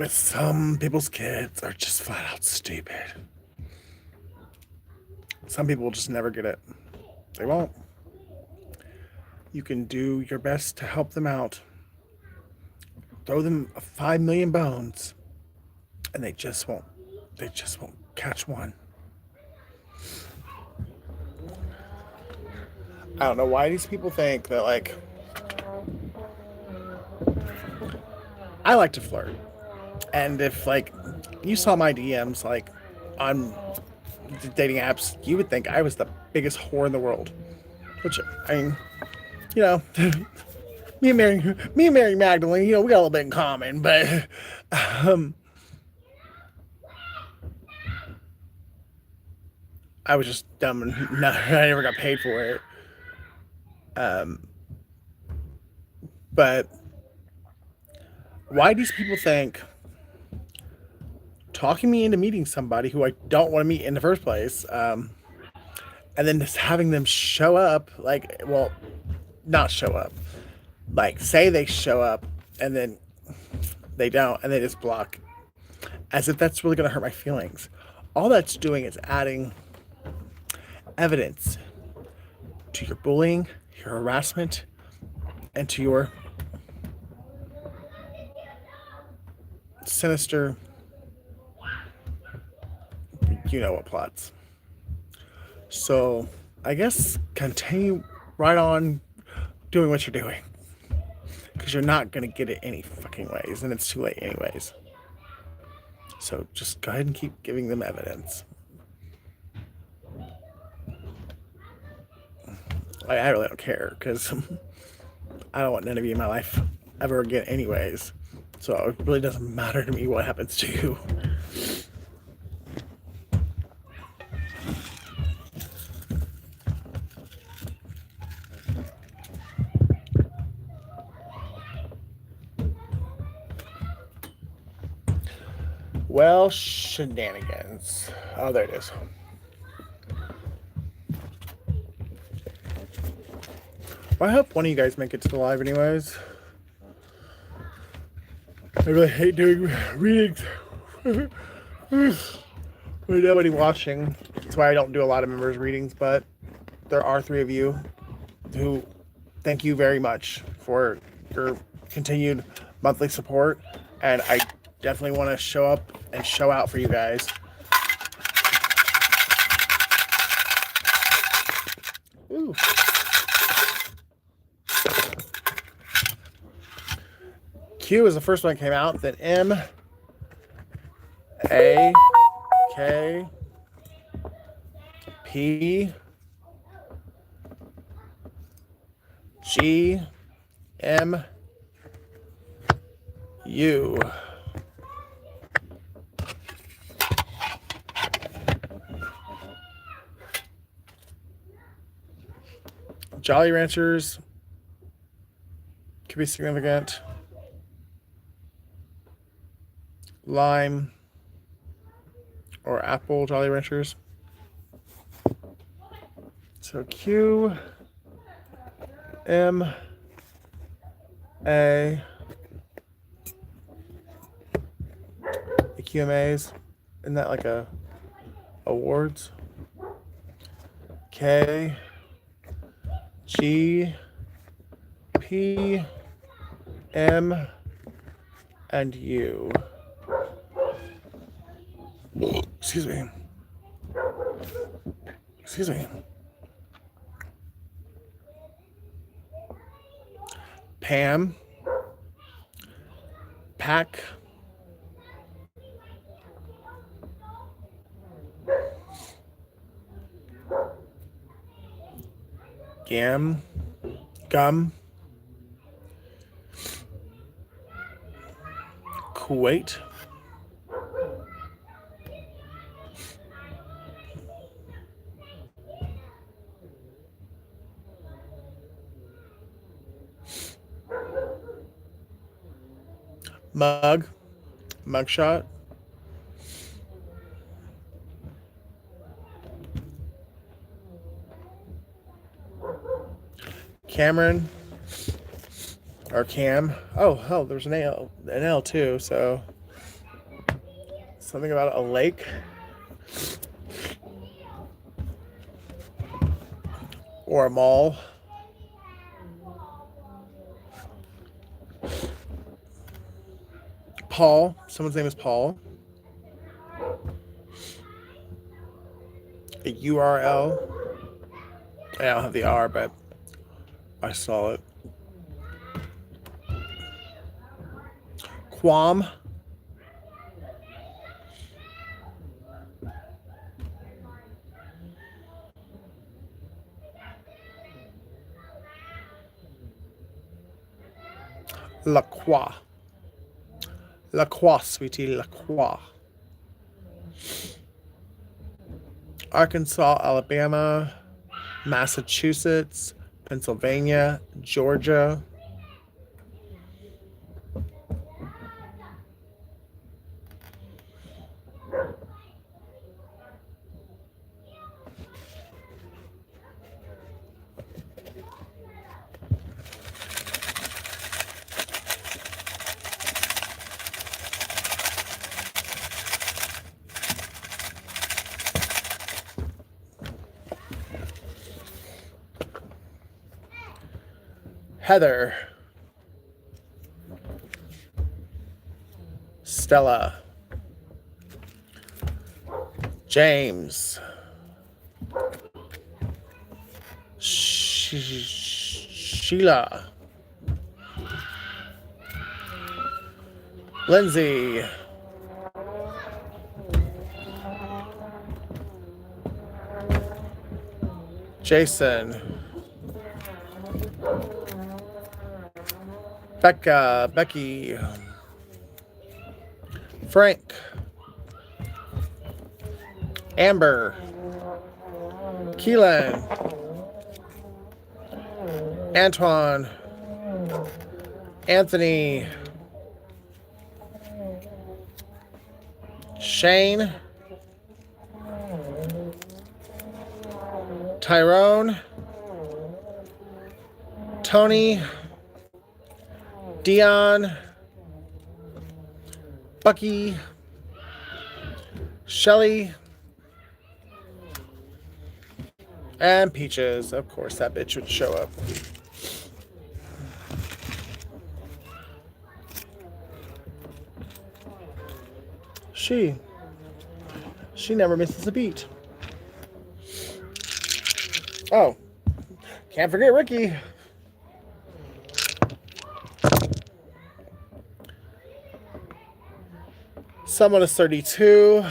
But some people's kids are just flat out stupid. Some people will just never get it. They won't. You can do your best to help them out. Throw them 5 million bones, and they just won't. They just won't catch one. I don't know why these people think that, like, I like to flirt. And if, like, you saw my DMs, like, on the dating apps, you would think I was the biggest whore in the world. Which, I mean, you know, me and Mary Magdalene, you know, we got a little bit in common, but I was just dumb and I never got paid for it. But why these people think talking me into meeting somebody who I don't want to meet in the first place, and then just having them show up, like, well, not show up, like, say they show up and then they don't, and they just block, as if that's really going to hurt my feelings. All that's doing is adding evidence to your bullying, your harassment, and to your sinister, you know what plots. So I guess continue right on doing what you're doing, because you're not going to get it any fucking ways, and it's too late anyways. So just go ahead and keep giving them evidence. I really don't care, because I don't want none of you in my life ever again anyways. So it really doesn't matter to me what happens to you. Well, shenanigans. Oh, there it is. Well, I hope one of you guys make it to the live anyways. I really hate doing readings with nobody watching. That's why I don't do a lot of members' readings, but there are 3 of you who, thank you very much for your continued monthly support, and I definitely want to show up and show out for you guys. Ooh. Q is the first one that came out, then M, A, K, P, G, M, U. Jolly Ranchers could be significant. Lime or apple Jolly Ranchers. So Q, M, A, the QMAs. Isn't that like a awards? K, G, P, M, and U. Excuse me. Excuse me. Pam, Pack, Gum, Kuwait, Mugshot, Cameron, or Cam. Oh, hell, there's an L too, so Something about a lake. Or a mall. Paul. Someone's name is Paul. A URL. I don't have the R, but I saw it. Quam. La Croix. La Croix, sweetie, La Croix. Arkansas, Alabama, Massachusetts, Pennsylvania, Georgia. Heather. Stella. James. Sheila. Lindsay. Jason. Becca. Becky. Frank. Amber. Keelan. Antoine. Anthony. Shane. Tyrone. Tony. Dion. Bucky. Shelly. And Peaches. Of course, that bitch would show up. She never misses a beat. Oh, can't forget Ricky. Someone is 32.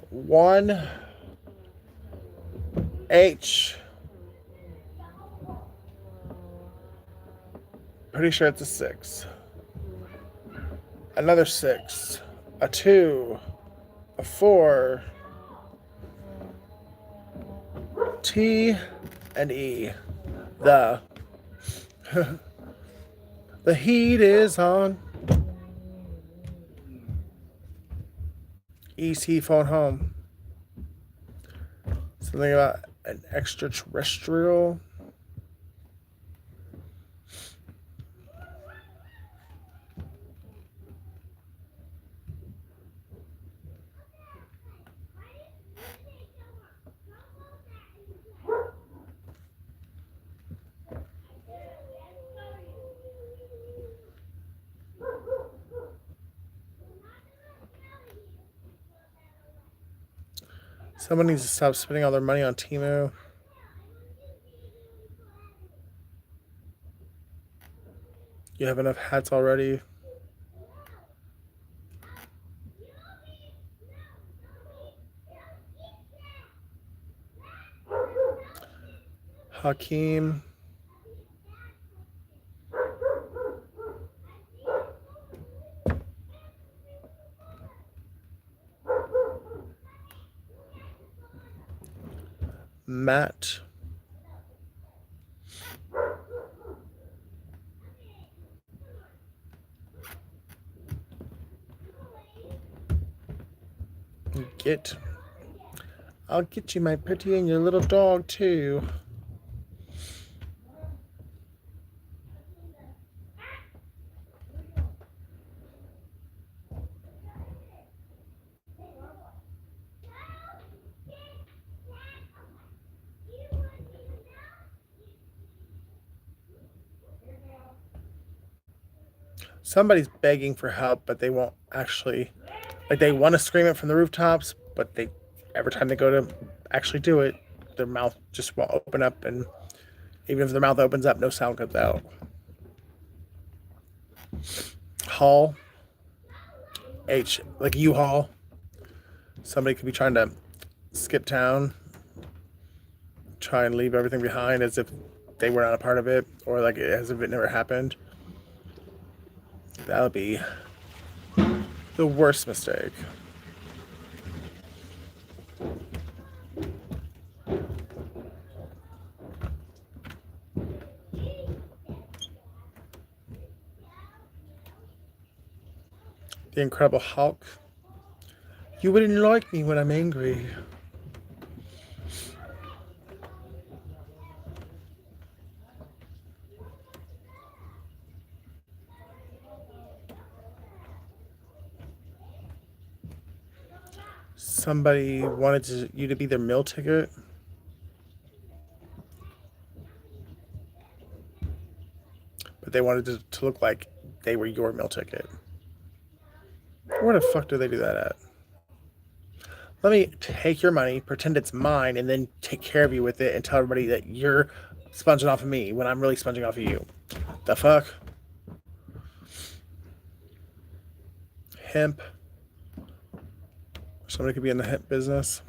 One H. Pretty sure it's a 6. Another 6. A 2. A 4. T and E. The the heat is on. EC phone home. Something about an extraterrestrial. Someone needs to stop spending all their money on Temu. You have enough hats already. Hakeem. Matt. I'll get you, my pretty, and your little dog too. Somebody's begging for help, but they won't actually, like, they want to scream it from the rooftops, but they, every time they go to actually do it, their mouth just won't open up, and even if their mouth opens up, no sound comes out. Haul, like U-Haul. Somebody could be trying to skip town, try and leave everything behind as if they were not a part of it, or like as if it never happened. That would be the worst mistake. The Incredible Hulk. You wouldn't like me when I'm angry. Somebody wanted you to be their meal ticket. But they wanted to look like they were your meal ticket. Where the fuck do they do that at? Let me take your money, pretend it's mine, and then take care of you with it and tell everybody that you're sponging off of me when I'm really sponging off of you. The fuck? Hemp. Somebody could be in the hemp business.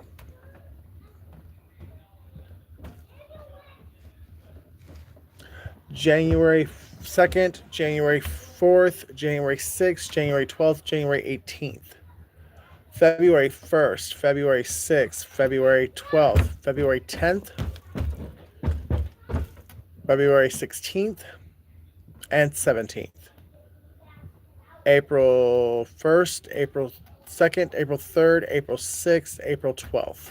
January 2nd, January 4th, January 6th, January 12th, January 18th. February 1st, February 6th, February 12th, February 10th, February 16th, and 17th. April 1st, April 2nd, April 3rd, April 6th, April 12th.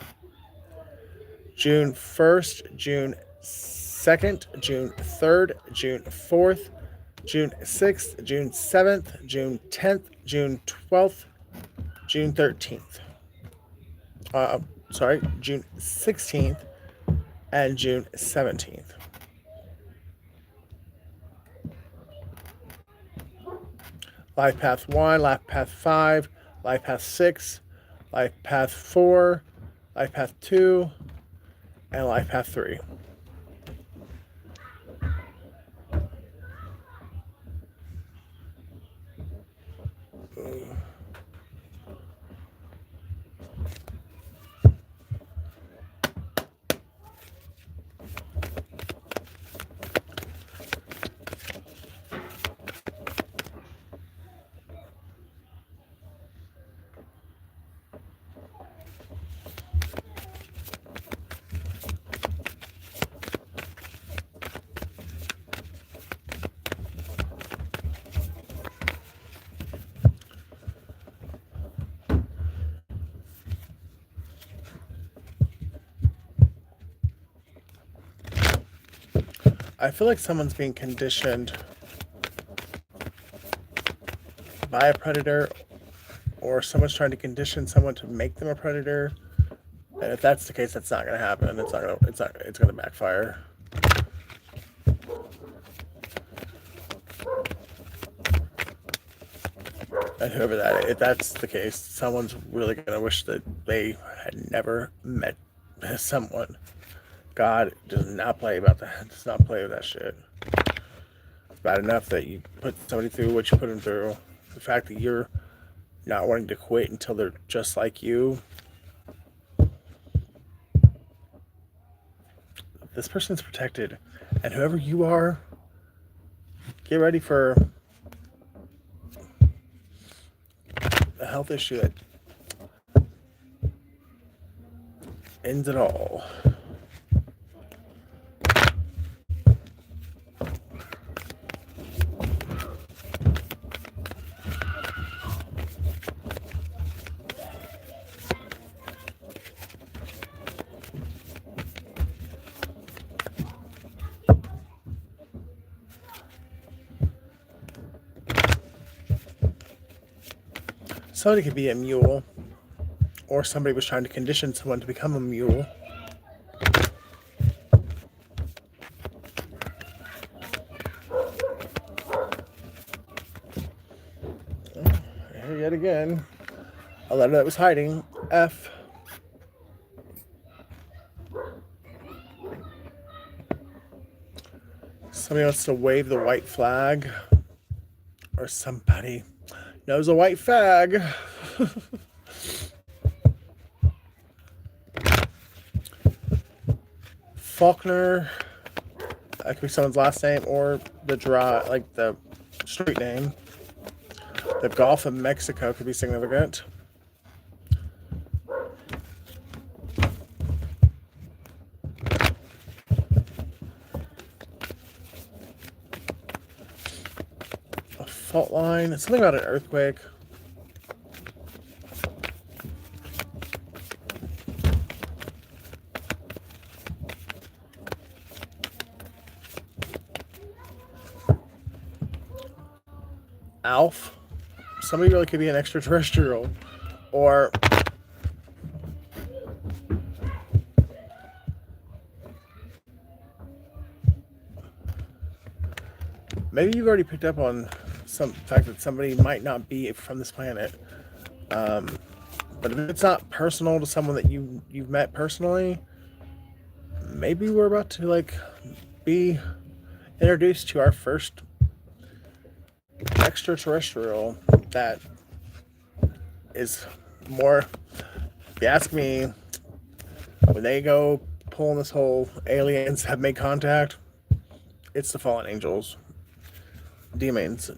June 1st, June 2nd, June 3rd, June 4th, June 6th, June 7th, June 10th, June 12th, June 13th. June 16th and June 17th. Life Path 1, Life Path 5, Life Path 6, Life Path 4, Life Path 2, and Life Path 3. I feel like someone's being conditioned by a predator, or someone's trying to condition someone to make them a predator. And if that's the case, that's not going to happen. It's going to backfire. And whoever if that's the case, someone's really going to wish that they had never met someone. God does not play about that. Does not play with that shit. It's bad enough that you put somebody through what you put them through. The fact that you're not wanting to quit until they're just like you. This person's protected. And whoever you are, get ready for a health issue that ends it all. Somebody could be a mule, or somebody was trying to condition someone to become a mule. yet again. A letter that was hiding. F. Somebody wants to wave the white flag. Or somebody knows a white fag. Faulkner. That could be someone's last name or the the street name. The Gulf of Mexico could be significant. A fault line. Something about an earthquake. Alf. Somebody really could be an extraterrestrial. Or maybe you've already picked up on some fact that somebody might not be from this planet. But if it's not personal to someone that you've met personally, maybe we're about to like be introduced to our first extraterrestrial that is more, if you ask me, when they go pulling this whole aliens have made contact, it's the fallen angels. Demons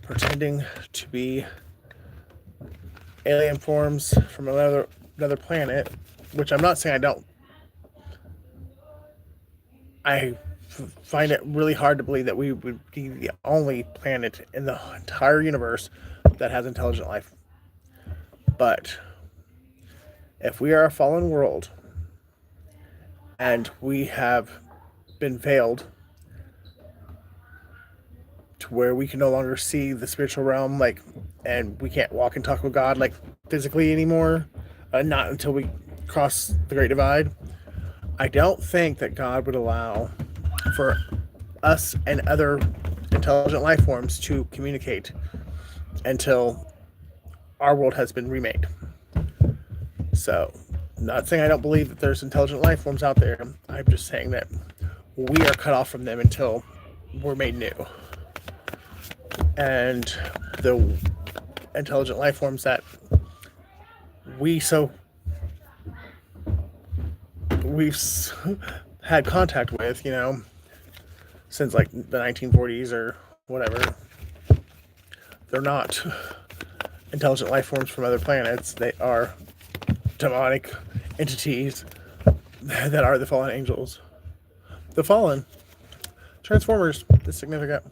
pretending to be alien forms from another planet, which I'm not saying I don't. I find it really hard to believe that we would be the only planet in the entire universe that has intelligent life. But if we are a fallen world and we have been veiled to where we can no longer see the spiritual realm, like, and we can't walk and talk with God like physically anymore, not until we cross the Great Divide, I don't think that God would allow for us and other intelligent life forms to communicate until our world has been remade. So, not saying I don't believe that there's intelligent life forms out there. I'm just saying that we are cut off from them until we're made new. And the intelligent life forms that we've had contact with, since like the 1940s or whatever, they're not intelligent life forms from other planets. They are demonic entities that are the fallen angels. The fallen. Transformers is significant.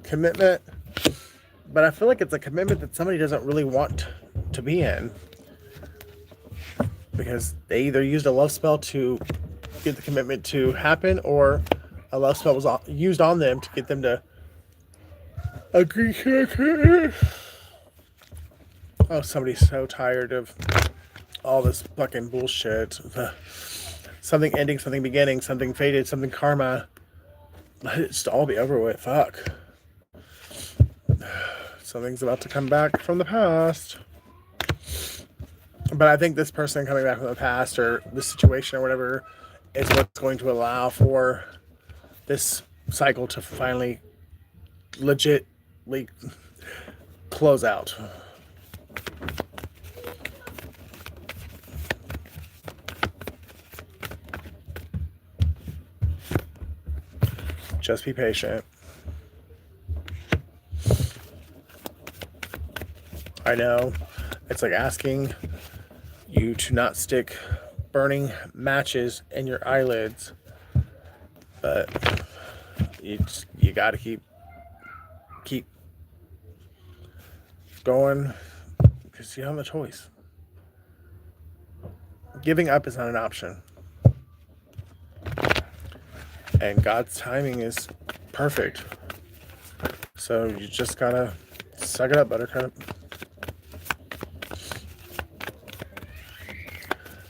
Commitment, but I feel like it's a commitment that somebody doesn't really want to be in, because they either used a love spell to get the commitment to happen, or a love spell was used on them to get them to agree. Oh, somebody's so tired of all this fucking bullshit. Something ending, something beginning, something faded, something karma. Let it just all be over with. Fuck. Something's about to come back from the past. But I think this person coming back from the past, or this situation or whatever, is what's going to allow for this cycle to finally legitly close out. Just be patient. I know it's like asking you to not stick burning matches in your eyelids, but you gotta keep going, because you don't have a choice. Giving up is not an option, and God's timing is perfect. So you just gotta Suck it up, Buttercup.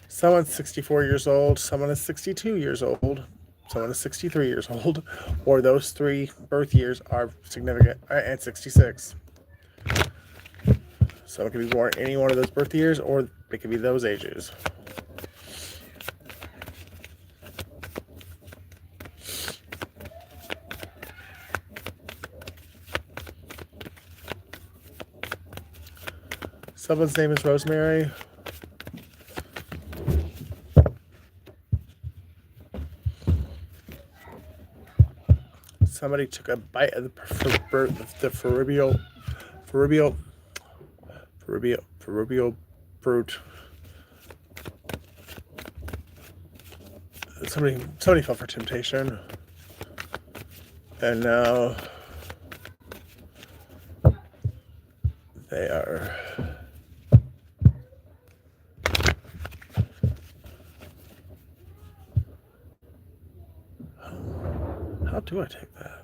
Someone's 64 years old, someone is 62 years old, someone is 63 years old, or those 3 birth years are significant, and 66. Someone could be born any one of those birth years, or it could be those ages. Someone's name is Rosemary. Somebody took a bite of the proverbial fruit. Somebody fell for temptation, and now they are. How do I take that?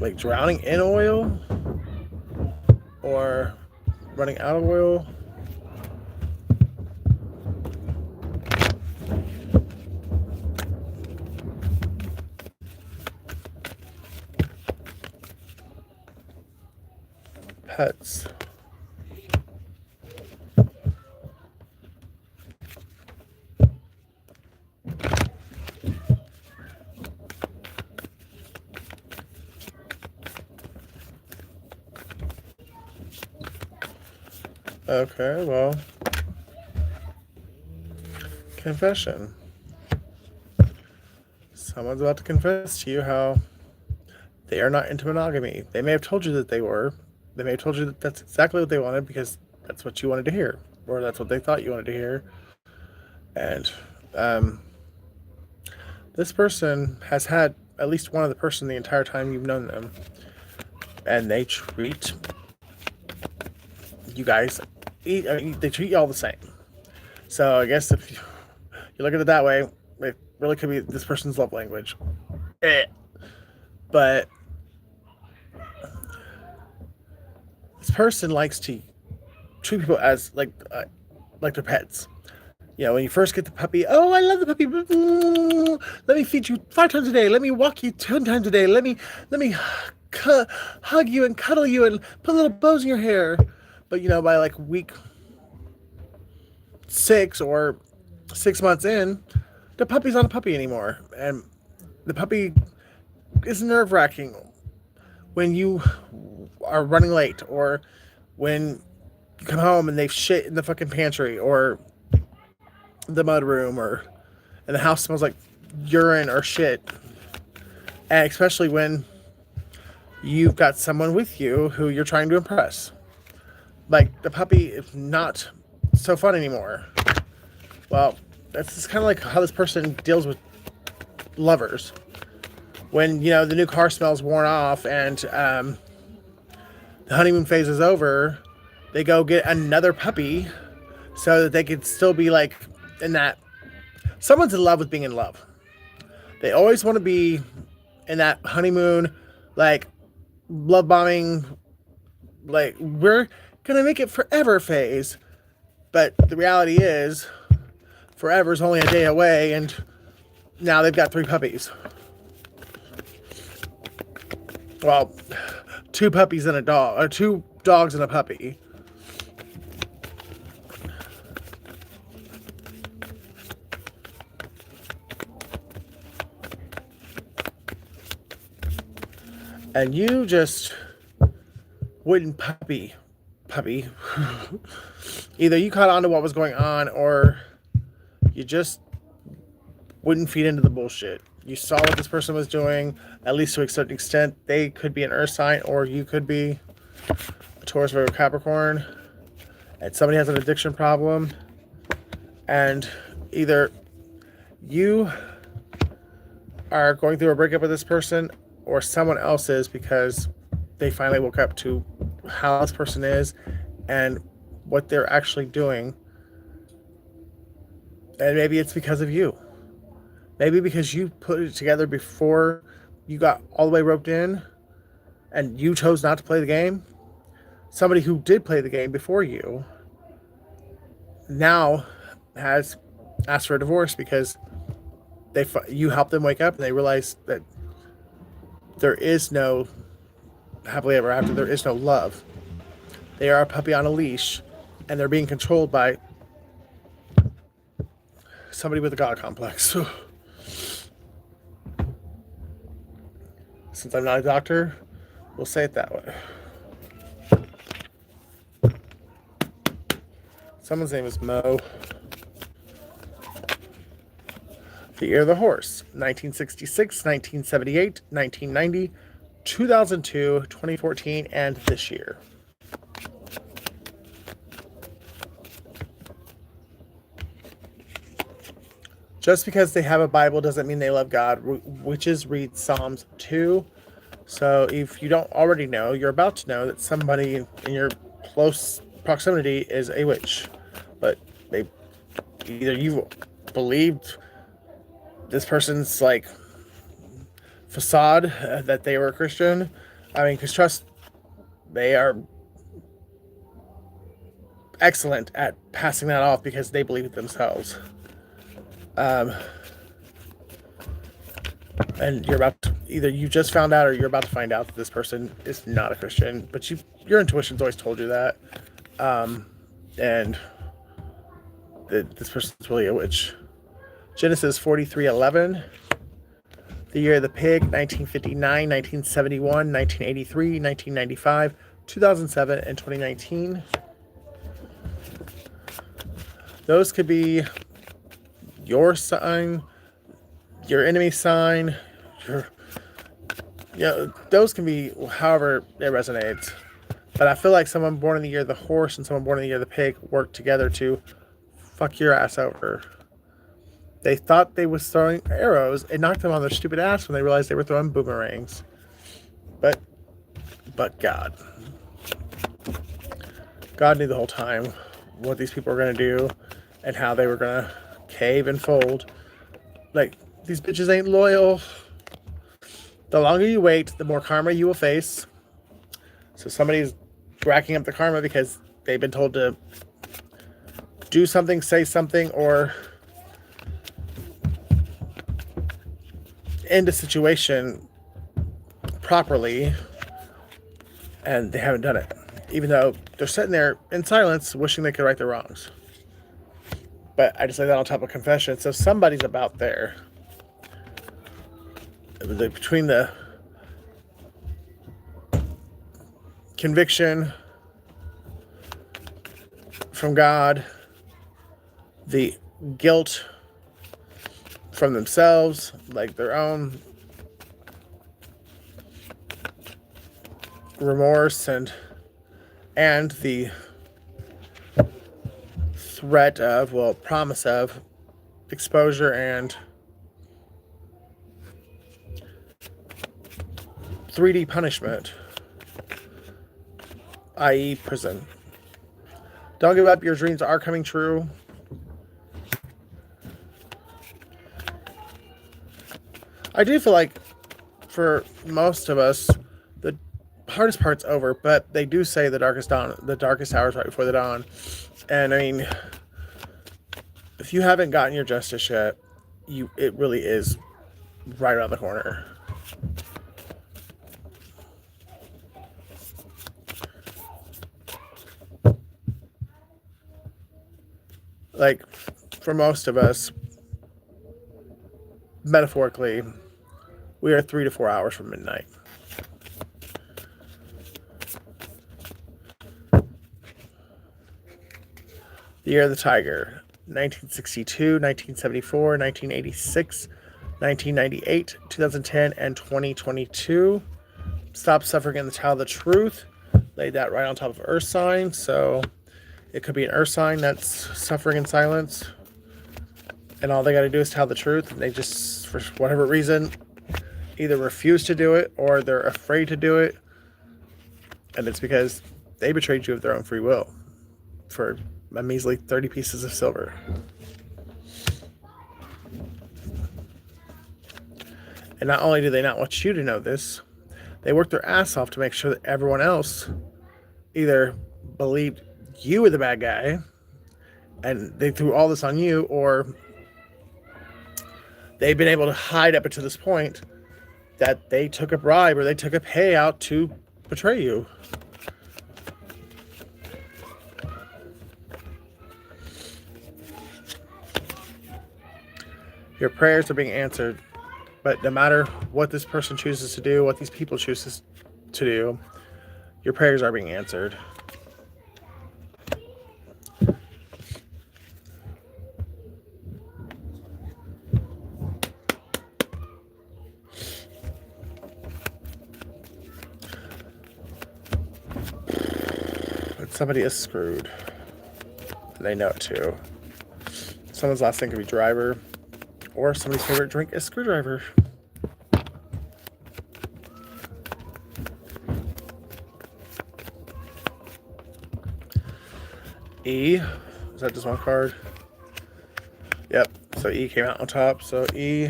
Like drowning in oil? Or running out of oil? Pets. Okay, well, confession. Someone's about to confess to you how they are not into monogamy. They may have told you that they were. They may have told you that that's exactly what they wanted because that's what you wanted to hear, or that's what they thought you wanted to hear. And this person has had at least one other person the entire time you've known them, and they treat you guys. They treat you all the same. So I guess if you look at it that way, it really could be this person's love language. But this person likes to treat people as like their pets. You know, when you first get the puppy, oh, I love the puppy. Let me feed you 5 times a day. Let me walk you 10 times a day. Let me hug you and cuddle you and put little bows in your hair. But, you know, by like week 6 or 6 months in, the puppy's not a puppy anymore. And the puppy is nerve-wracking when you are running late, or when you come home and they've shit in the fucking pantry or the mud room, and the house smells like urine or shit. And especially when you've got someone with you who you're trying to impress. Like, the puppy is not so fun anymore. Well, that's just kind of like how this person deals with lovers. When, you know, the new car smells worn off and the honeymoon phase is over, they go get another puppy so that they could still be like in that. Someone's in love with being in love. They always want to be in that honeymoon, like, love bombing, like, we're gonna make it forever phase. But the reality is, forever's only a day away, and now they've got 3 puppies. Well, 2 puppies and a dog, or 2 dogs and a puppy. And you just wouldn't puppy. Either you caught on to what was going on, or you just wouldn't feed into the bullshit. You saw what this person was doing, at least to a certain extent. They could be an earth sign, or you could be a Taurus or a Capricorn, and somebody has an addiction problem, and either you are going through a breakup with this person, or someone else is, because they finally woke up to how this person is and what they're actually doing. And maybe it's because of you. Maybe because you put it together before you got all the way roped in and you chose not to play the game, somebody who did play the game before you now has asked for a divorce because you helped them wake up and they realize that there is no happily ever after. There is no love. They are a puppy on a leash, and they're being controlled by somebody with a god complex. Since I'm not a doctor, we'll say it that way. Someone's name is Mo. The Year of the Horse, 1966, 1978, 1990, 2002, 2014, and this year. Just because they have a Bible doesn't mean they love God. Witches read Psalms 2. So if you don't already know, you're about to know that somebody in your close proximity is a witch. But either you believed this person's like facade that they were a Christian. I mean, because trust, they are excellent at passing that off because they believe it themselves. And you're about to, either you just found out or you're about to find out that this person is not a Christian, but your intuition's always told you that. And this person's really a witch. Genesis 43:11. The Year of the Pig, 1959, 1971, 1983, 1995, 2007, and 2019. Those could be your sign, your enemy's sign, those can be however it resonates. But I feel like someone born in the year of the horse and someone born in the year of the pig work together to fuck your ass over. They thought they was throwing arrows. It knocked them on their stupid ass when they realized they were throwing boomerangs. But God knew the whole time what these people were going to do and how they were going to cave and fold. Like, these bitches ain't loyal. The longer you wait, the more karma you will face. So somebody's racking up the karma because they've been told to do something, say something, or end a situation properly, and they haven't done it. Even though they're sitting there in silence, wishing they could right their wrongs. But I just lay that on top of confession. So somebody's about there. Between the conviction from God, the guilt from themselves, like their own remorse, and the threat of, promise of exposure and 3D punishment, i.e. prison. Don't give up, your dreams are coming true. I do feel like for most of us, the hardest part's over, but they do say the darkest hours right before the dawn. And I mean, if you haven't gotten your justice yet, it really is right around the corner. Like, for most of us, metaphorically, we are 3 to 4 hours from midnight. The Year of the Tiger, 1962, 1974, 1986, 1998, 2010, and 2022. Stop Suffering and Tell the Truth. Laid that right on top of Earth sign, so it could be an Earth sign that's suffering in silence, and all they got to do is tell the truth, and they just, for whatever reason, either refuse to do it or they're afraid to do it, and it's because they betrayed you of their own free will for a measly 30 pieces of silver. And not only do they not want you to know this, they work their ass off to make sure that everyone else either believed you were the bad guy and they threw all this on you, or they've been able to hide up until this point that they took a bribe or they took a payout to betray you. Your prayers are being answered, but no matter what this person chooses to do, what these people choose to do, your prayers are being answered. But somebody is screwed. And they know it too. Someone's last name could be driver, or somebody's favorite drink is screwdriver. E, is that just one card? Yep, so E came out on top, so E.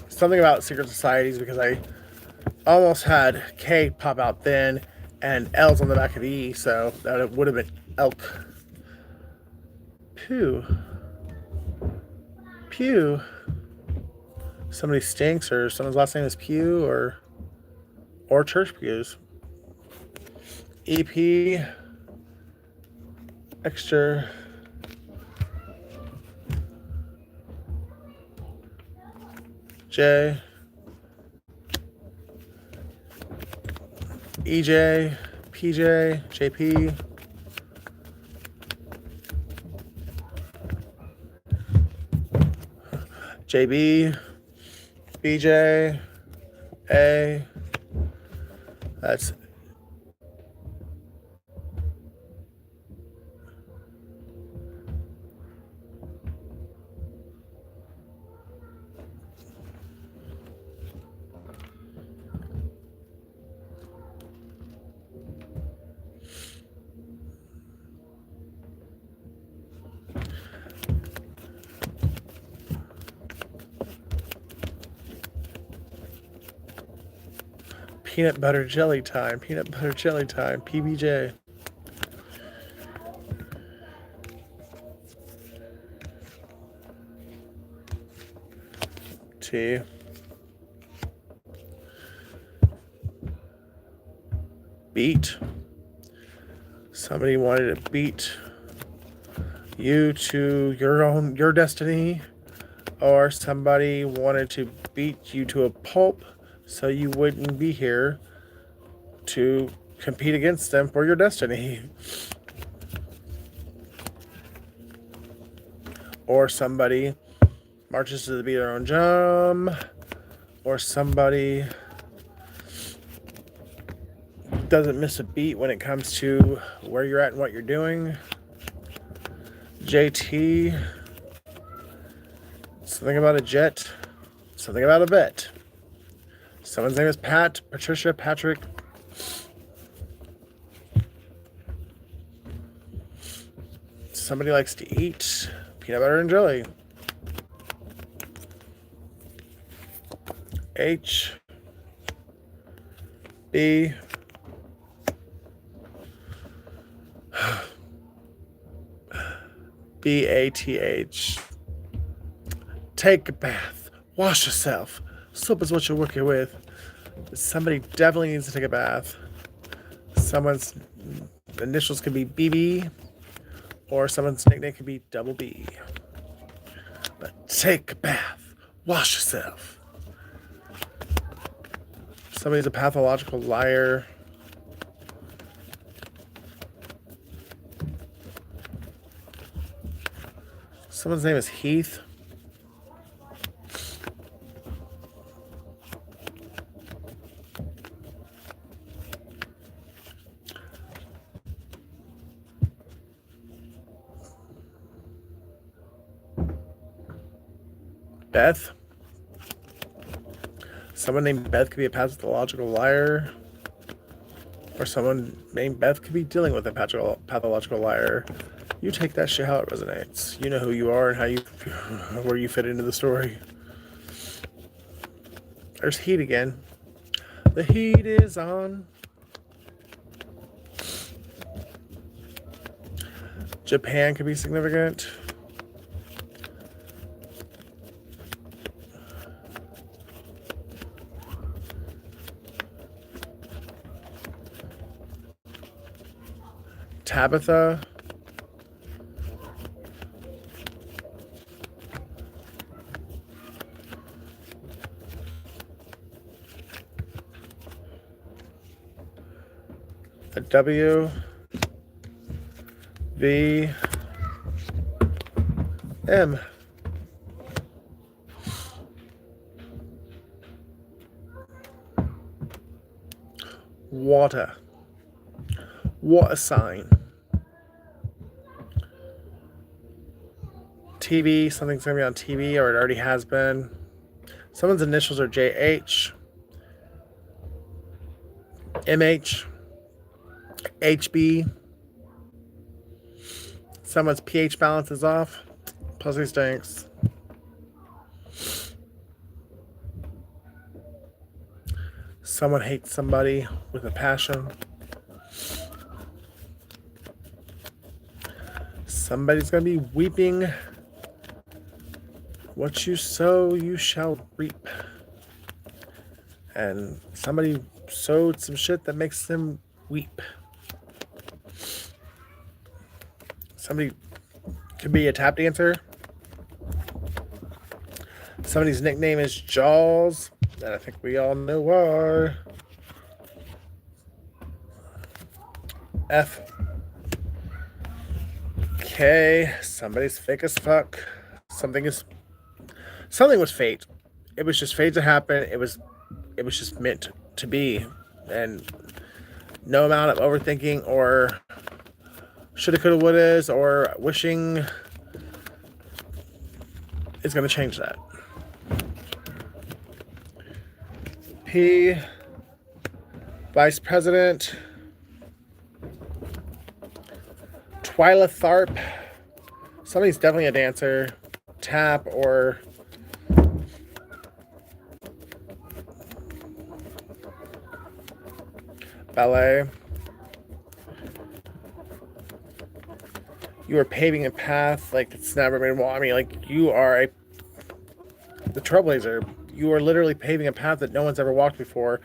Something about secret societies, because I almost had K pop out then, and L's on the back of E, so that would have been elk. Pew. Pew. Somebody stinks, or someone's last name is Pew, or church pews. EP. Extra. J. EJ. PJ. JP. JB. BJ. A. That's peanut butter jelly time. Peanut butter jelly time. PBJ. T. Beat. Somebody wanted to beat you to your destiny, or somebody wanted to beat you to a pulp so you wouldn't be here to compete against them for your destiny. Or somebody marches to the beat of their own drum, or somebody doesn't miss a beat when it comes to where you're at and what you're doing. JT. Something about a jet. Something about a bet. Someone's name is Pat, Patricia, Patrick. Somebody likes to eat peanut butter and jelly. H. B. BATH. Take a bath. Wash yourself. Soap is what you're working with. Somebody definitely needs to take a bath. Someone's initials could be BB, or someone's nickname could be Double B. But take a bath. Wash yourself. Somebody's a pathological liar. Someone's name is Heath. Beth. Someone named Beth could be a pathological liar. Or someone named Beth could be dealing with a pathological liar. You take that shit how it resonates. You know who you are and where you fit into the story. There's heat again. The heat is on. Japan could be significant. Tabitha. A W. V. M. Water. What a sign. TV, something's going to be on TV, or it already has been. Someone's initials are JH, MH, HB. Someone's pH balance is off. Pussy stinks. Someone hates somebody with a passion. Somebody's going to be weeping. What you sow, you shall reap. And somebody sowed some shit that makes them weep. Somebody could be a tap dancer. Somebody's nickname is Jaws. And I think we all know why. F. K. Somebody's fake as fuck. Something was fate. It was just fate to happen. It was just meant to be. And no amount of overthinking or shoulda, coulda, wouldas or wishing is going to change that. P. Vice President. Twyla Tharp. Somebody's definitely a dancer. Tap or ballet. You are paving a path like it's never been walked. I mean, like you are the trailblazer. You are literally paving a path that no one's ever walked before,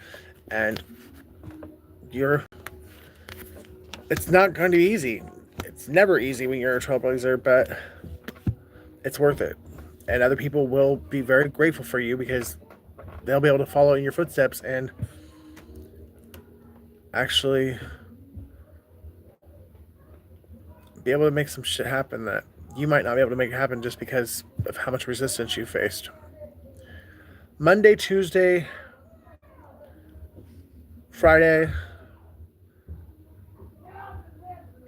and it's not going to be easy. It's never easy when you're a trailblazer, but it's worth it. And other people will be very grateful for you because they'll be able to follow in your footsteps and actually be able to make some shit happen that you might not be able to make happen just because of how much resistance you faced. Monday, Tuesday, Friday,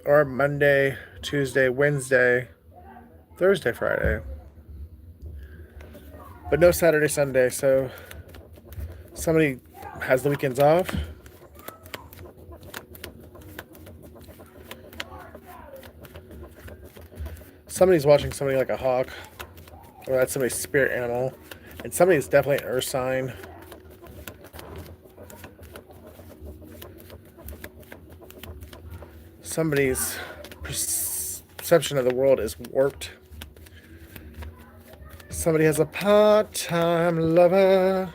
or Monday, Tuesday, Wednesday, Thursday, Friday. But no Saturday, Sunday, so somebody has the weekends off. Somebody's watching somebody like a hawk, or that's somebody's spirit animal. And somebody's definitely an earth sign. Somebody's perception of the world is warped. Somebody has a part-time lover.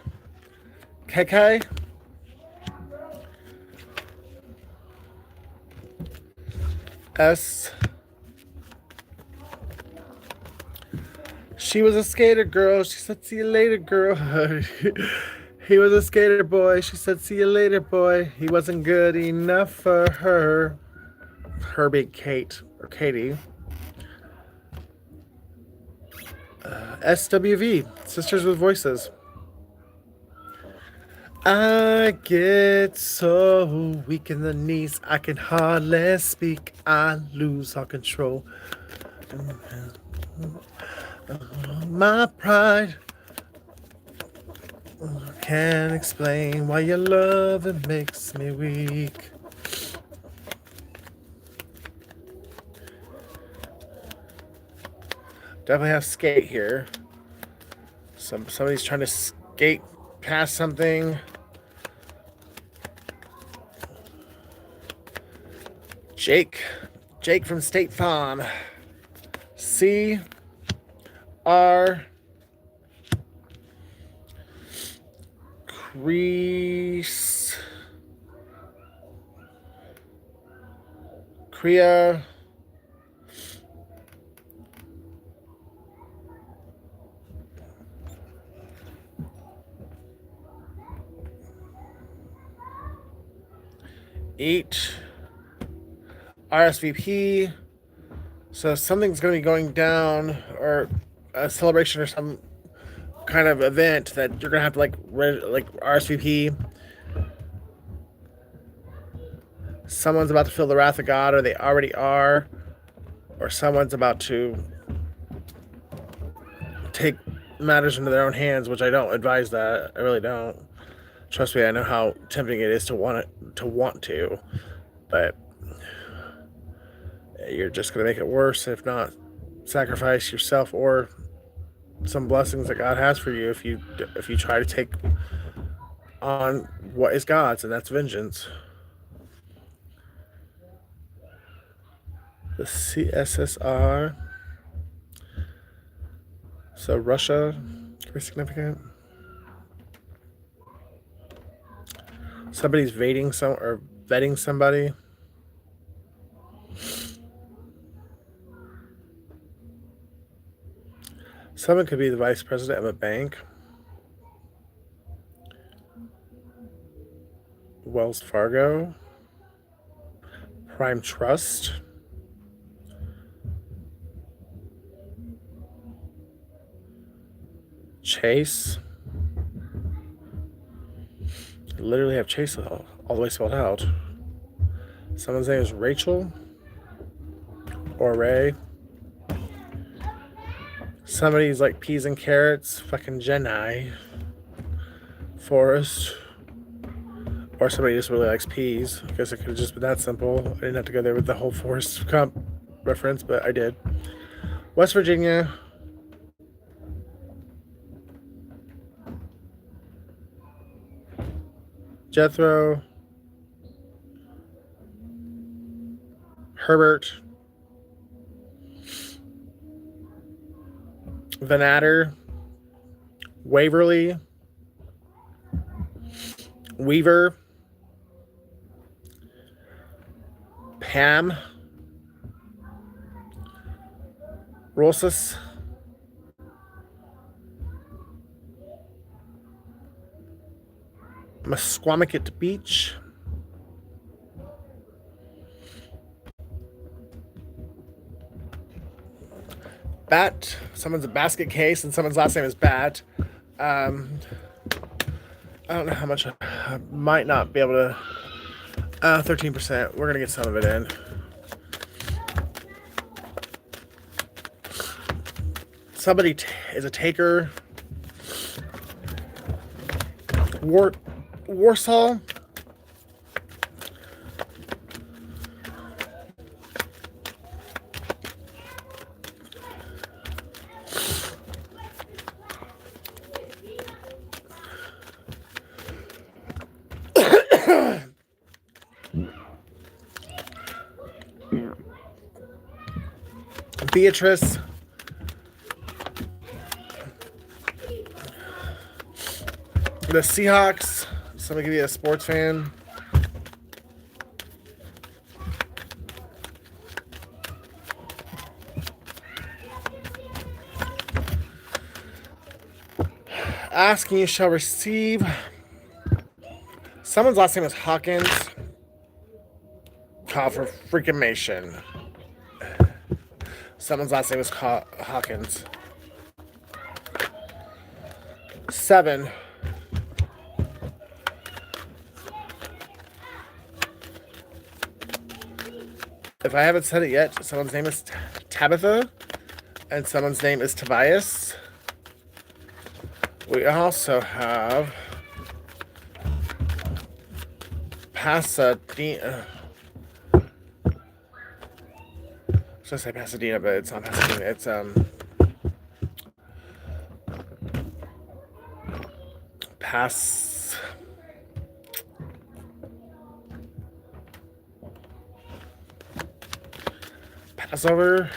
KK. S. She was a skater girl. She said, see you later, girl. He was a skater boy. She said, see you later, boy. He wasn't good enough for her. Her big Kate, or Katie. SWV, Sisters with Voices. I get so weak in the knees, I can hardly speak. I lose all control. My pride can't explain why your love it makes me weak. Definitely have skate here. Somebody's trying to skate past something. Jake from State Farm. C R Crease Kriya Eat RSVP. So something's going to be going down, or a celebration or some kind of event that you're going to have to like RSVP. Someone's about to feel the wrath of God, or they already are, or someone's about to take matters into their own hands, which I don't advise that. I really don't. Trust me, I know how tempting it is to want to, but you're just going to make it worse, if not sacrifice yourself or some blessings that God has for you if you try to take on what is God's, and that's vengeance. The CSSR. So Russia, very significant. Somebody's vetting somebody. Someone could be the vice president of a bank. Wells Fargo. Prime Trust. Chase. I literally have Chase all the way spelled out. Someone's name is Rachel or Ray. Somebody's like peas and carrots, fucking Jenny Forrest. Or somebody just really likes peas. I guess it could have just been that simple. I didn't have to go there with the whole Forrest Gump reference, but I did. West Virginia. Jethro. Herbert. Vanatter. Waverly. Weaver. Pam. Rosas. Musquamaket Beach. Bat. Someone's a basket case and someone's last name is Bat. I don't know how much. I might not be able to. 13%. We're going to get some of it in. Somebody is a taker. Warsaw. Beatrice. The Seahawks. Somebody could be a sports fan. Ask and you shall receive. Someone's last name is Hawkins. Call for freaking-mation. Someone's last name is Hawkins. 7. If I haven't said it yet, someone's name is Tabitha, and someone's name is Tobias. We also have Pasadena. I was gonna say Pasadena, but it's not Pasadena. It's Passover.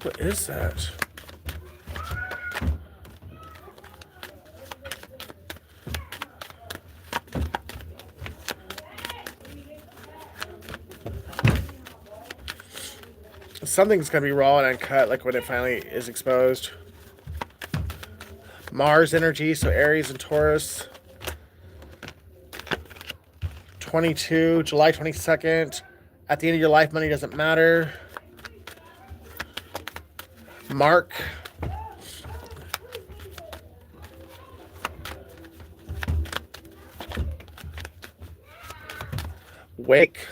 What is that? Something's gonna be raw and uncut, like when it finally is exposed. Mars energy, so Aries and Taurus. 22, July 22nd. At the end of your life, money doesn't matter. Mark. Wake.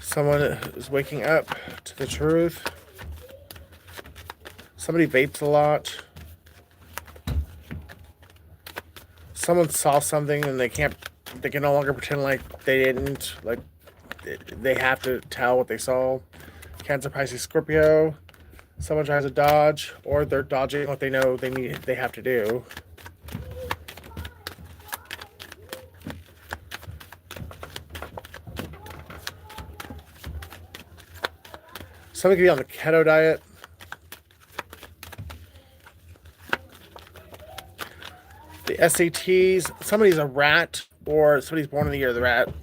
Someone is waking up to the truth. Somebody vapes a lot. Someone saw something and they can no longer pretend like they didn't. Like, they have to tell what they saw. Cancer, Pisces, Scorpio. Someone tries to dodge, or they're dodging what they know they have to do. Somebody could be on the keto diet. The SATs, somebody's a rat, or somebody's born in the year of the rat.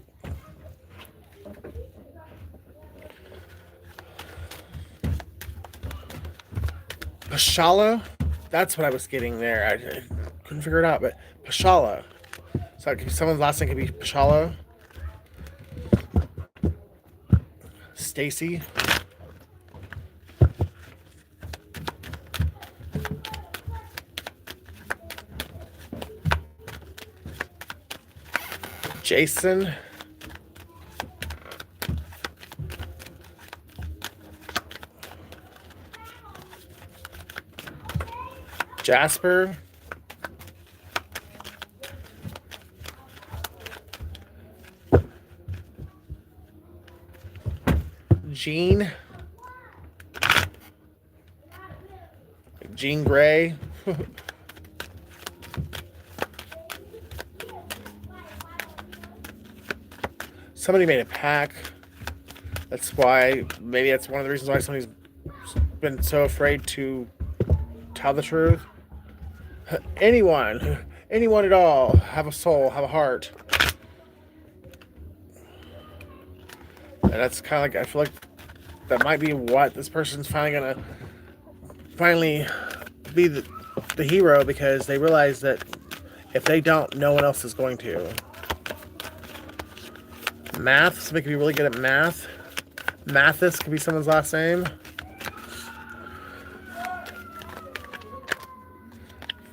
Pashala, that's what I was getting there. I couldn't figure it out, but Pashala. So someone's last name could be Pashala. Stacy. Jason. Jasper. Jean. Jean Grey. Somebody made a pack. That's why, maybe that's one of the reasons why somebody's been so afraid to tell the truth. Anyone at all, have a soul, have a heart. And that's kind of like, I feel like that might be what this person's finally be the hero, because they realize that if they don't, no one else is going to. Math, somebody could be really good at math. Mathis could be someone's last name.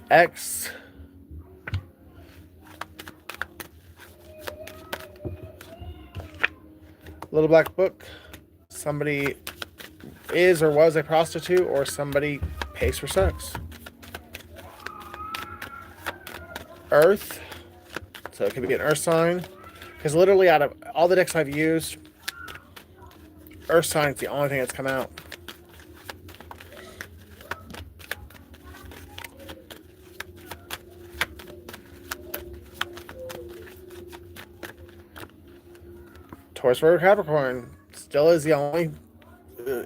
X. Little Black Book. Somebody is or was a prostitute, or somebody pays for sex. Earth. So it could be an earth sign. Because literally out of all the decks I've used, earth sign's the only thing that's come out. Taurus, Virgo, Capricorn still is the only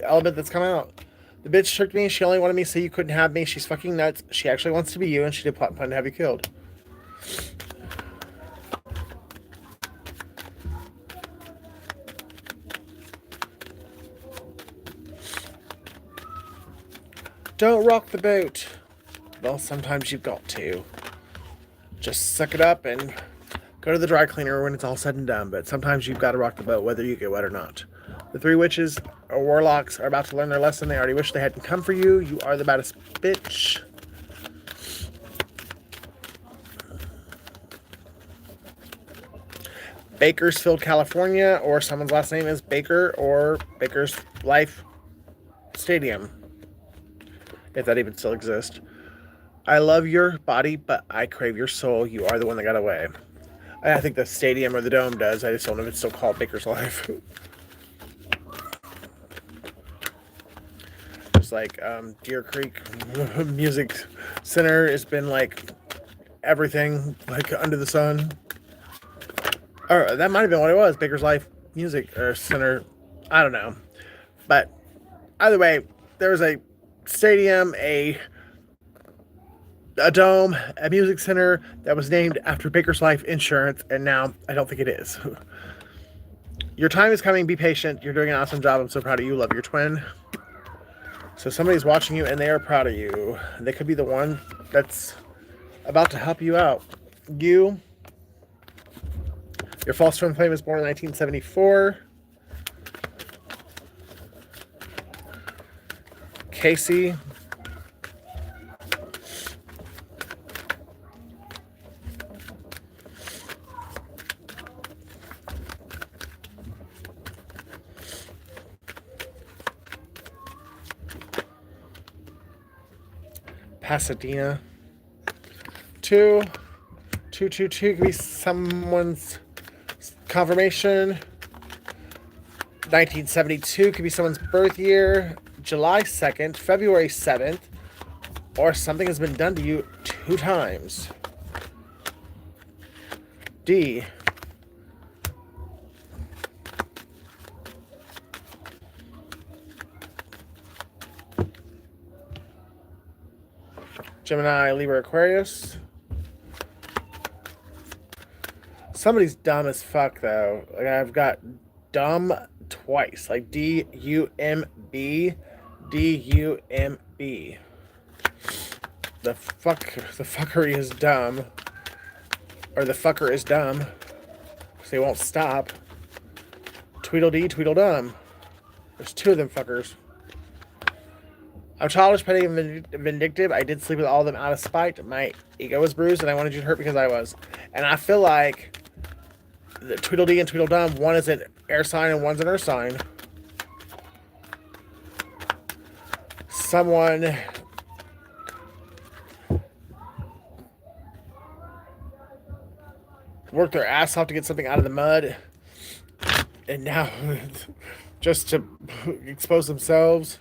element that's come out. The bitch tricked me. She only wanted me to say you couldn't have me. She's fucking nuts. She actually wants to be you, and she did plan to have you killed. Don't rock the boat. Well, sometimes you've got to. Just suck it up and go to the dry cleaner when it's all said and done. But sometimes you've got to rock the boat, whether you get wet or not. The three witches or warlocks are about to learn their lesson. They already wish they hadn't come for you. You are the baddest bitch. Bakersfield, California, or someone's last name is Baker, or Baker's Life Stadium, if that even still exists. I love your body, but I crave your soul. You are the one that got away. I think the stadium or the dome does. I just don't know if it's still called Baker's Life. shows like Deer Creek Music Center has been like everything like under the sun. Or that might have been what it was, Baker's Life Music or Center. I don't know. But either way, there was a stadium, a dome, a music center that was named after Baker's Life Insurance, and now I don't think it is. Your time is coming. Be patient. You're doing an awesome job. I'm so proud of you. Love your twin. So somebody's watching you, and they are proud of you. They could be the one that's about to help you out. Your false twin flame was born in 1974. Casey. Pasadena. 222 could be someone's confirmation. 1972 could be someone's birth year. July 2nd, February 7th, or something has been done to you 2 times. D. Gemini, Libra, Aquarius. Somebody's dumb as fuck, though. Like, I've got dumb twice. Like, D-U-M-B. D-U-M-B. The fuckery is dumb. Or the fucker is dumb. So they won't stop. Tweedledee, Tweedledum. There's 2 of them fuckers. I'm childish, petty, and vindictive. I did sleep with all of them out of spite. My ego was bruised, and I wanted you to hurt because I was. And I feel like the Tweedledee and Tweedledum, one is an air sign and one's an earth sign. Someone worked their ass off to get something out of the mud, and now just to expose themselves.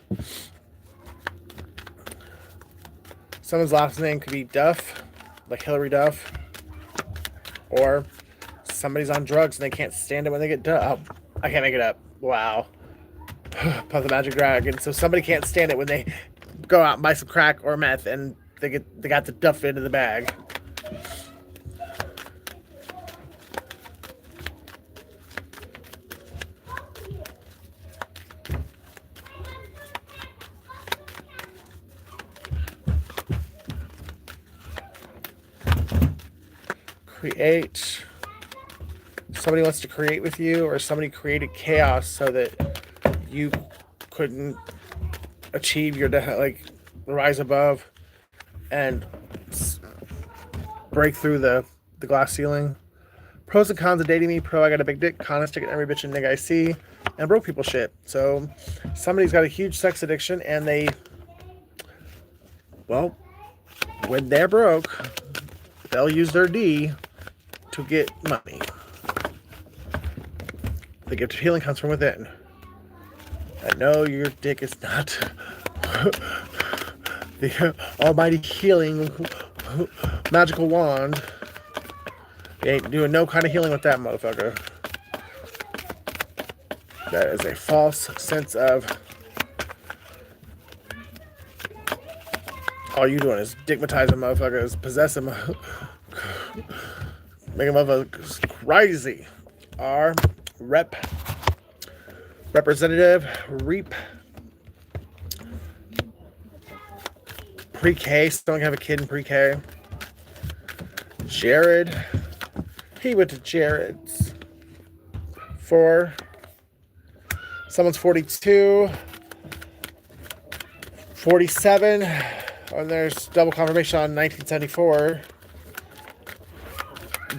Someone's last name could be Duff, like Hillary Duff. Or somebody's on drugs and they can't stand it when they get Duff. Oh, I can't make it up. Wow. Puff the Magic Dragon. So somebody can't stand it when they go out and buy some crack or meth and they got the Duff into the bag. Create. Somebody wants to create with you, or somebody created chaos so that you couldn't achieve your rise above and break through the glass ceiling. Pros and cons of dating me. Pro, I got a big dick. Con, I stick it in every bitch and nigga I see. And broke people shit. So somebody's got a huge sex addiction, and they, well, when they're broke, they'll use their D to get money. The gift of healing comes from within. I know your dick is not the almighty healing magical wand. You ain't doing no kind of healing with that motherfucker. That is a false sense of all you doing is digmatizing motherfuckers, possessing making motherfuckers crazy. R. Representative. Reap. Pre-K. Still don't have a kid in pre-K. Jared. He went to Jared's. 4. Someone's 42. 47. And there's double confirmation on 1974.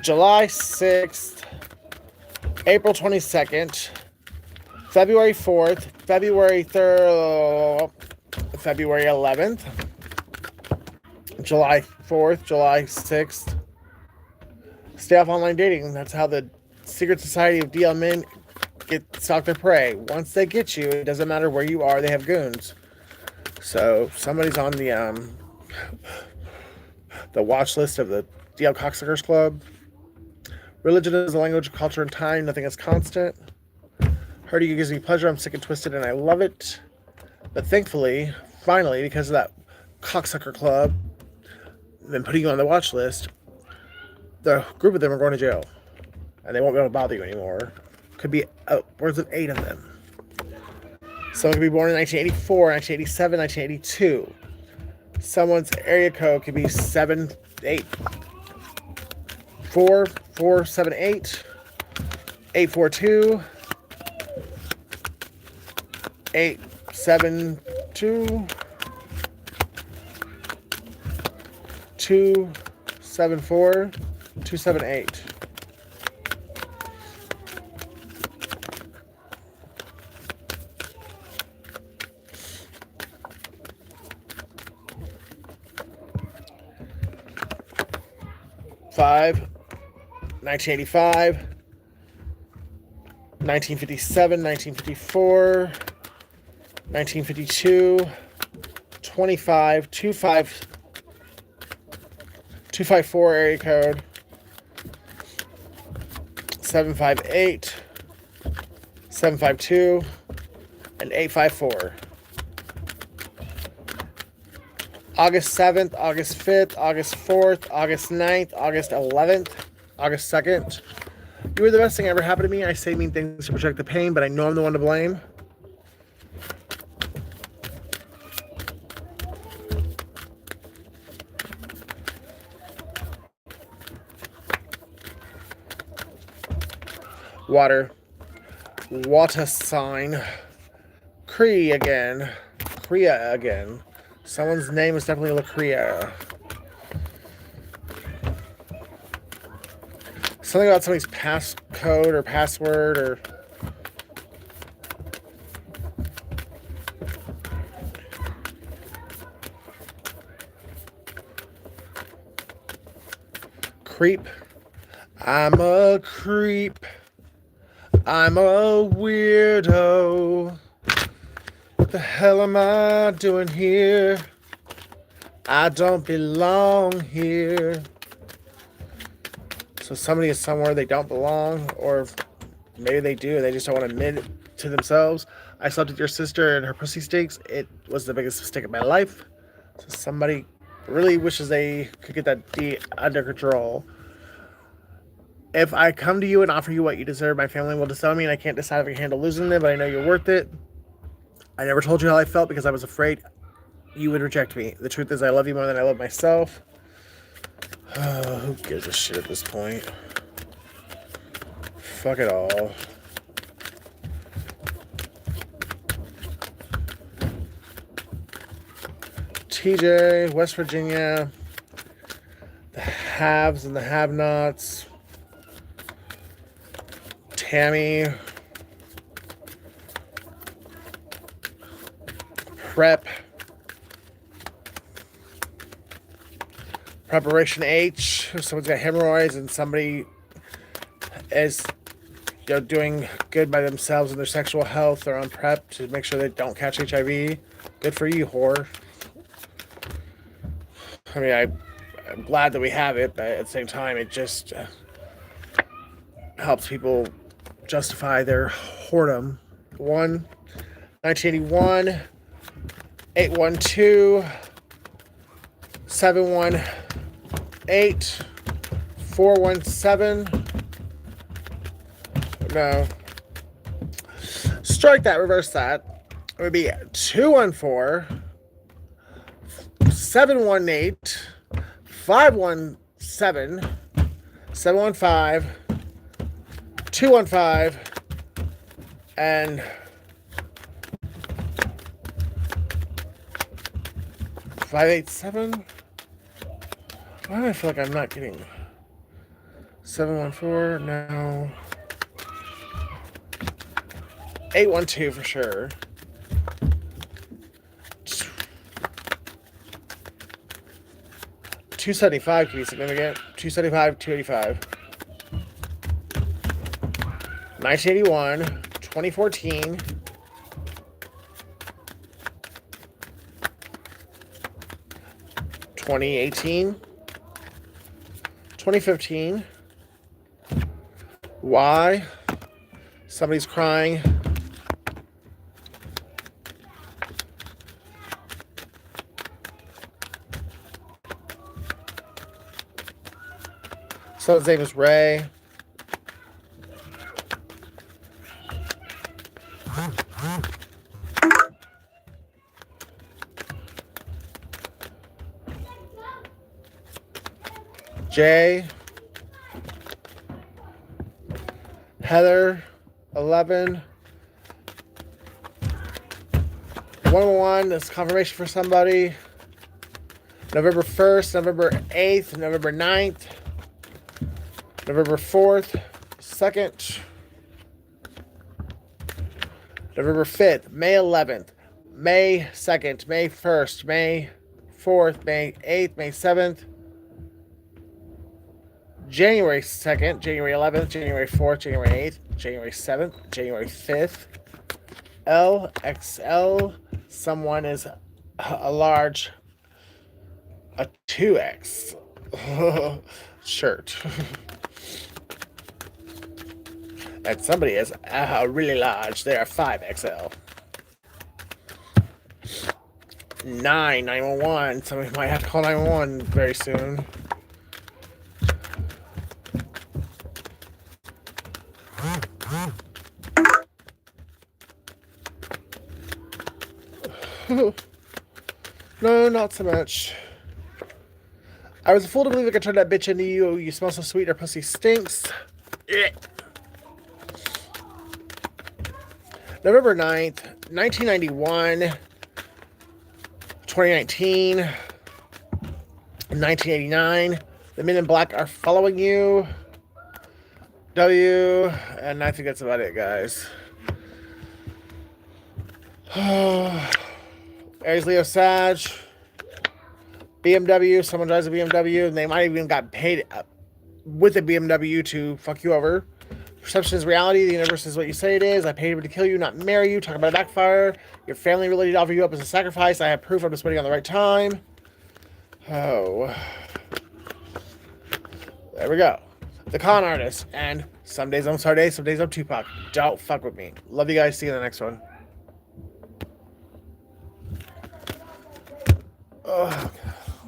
July 6th. April 22nd. February 4th. February 3rd. February 11th. July 4th. July 6th. Stay off online dating. That's how the secret society of DL men stalk their prey. Once they get you, it doesn't matter where you are, they have goons. So somebody's on the watch list of the DL Cocksuckers Club. Religion is a language of culture and time. Nothing is constant. Hurting you gives me pleasure. I'm sick and twisted and I love it. But thankfully, finally, because of that Cocksucker Club, then putting you on the watch list, the group of them are going to jail. And they won't be able to bother you anymore. Could be upwards of 8 of them. Someone could be born in 1984, 1987, 1982. Someone's area code could be 478, 842, 872, 274, 278. Five, 1985, 1957, 1954, 1952, 25, 254 area code, 758, 752, and 854. August 7th, August 5th, August 4th, August 9th, August 11th, August 2nd. You were the best thing ever happened to me. I say mean things to project the pain, but I know I'm the one to blame. Water. Water sign. Cree again. Kriya again. Someone's name is definitely Lacria. Something about somebody's passcode or password or... Creep. I'm a creep. I'm a weirdo. What the hell am I doing here? I don't belong here. So somebody is somewhere they don't belong, or maybe they do and they just don't want to admit it to themselves. I slept with your sister and her pussy stinks. It was the biggest mistake of my life. So somebody really wishes they could get that D under control. If I come to you and offer you what you deserve, my family will disown me and I can't decide if I can handle losing them, but I know you're worth it. I never told you how I felt because I was afraid you would reject me. The truth is I love you more than I love myself. Who gives a shit at this point? Fuck it all. TJ, West Virginia. The haves and the have-nots. Tammy. Prep. Preparation H. If someone's got hemorrhoids and somebody is doing good by themselves in their sexual health, they're on prep to make sure they don't catch HIV. Good for you, whore. I mean, I'm glad that we have it, but at the same time, it just helps people justify their whoredom. 1981, 812, 718, 417. No. Strike that, reverse that. It would be 214, 718, 517, 715, 215, and 587. Why do I feel like I'm not getting 714? No. 812 for sure. 275 could be significant. 275, 285. 1981, 2014, 2018, 2015. Why? Somebody's crying. So his name is Ray. Jay. Heather. 11. 101 is confirmation for somebody. November 1st, November 8th, November 9th, November 4th, 2nd, November 5th, May 11th, May 2nd, May 1st, May 4th, May 8th, May 7th, January 2nd, January 11th, January 4th, January 8th, January 7th, January 5th, LXL, someone is a large, a 2X shirt. And somebody is really large. They are 5XL. 911. Somebody might have to call 911 very soon. No, not so much. I was a fool to believe I could turn that bitch into you. You smell so sweet, her pussy stinks. November 9th, 1991, 2019, 1989. The Men in Black are following you. W, and I think that's about it, guys. Aries, Leo, Sag. BMW, someone drives a BMW, and they might even got paid with a BMW to fuck you over. Perception is reality. The universe is what you say it is. I paid him to kill you, not marry you. Talk about a backfire. Your family really did offer you up as a sacrifice. I have proof. I'm just waiting on the right time. Oh. There we go. The Con Artist. And some days I'm Sade, some days I'm Tupac. Don't fuck with me. Love you guys. See you in the next one. Oh, okay.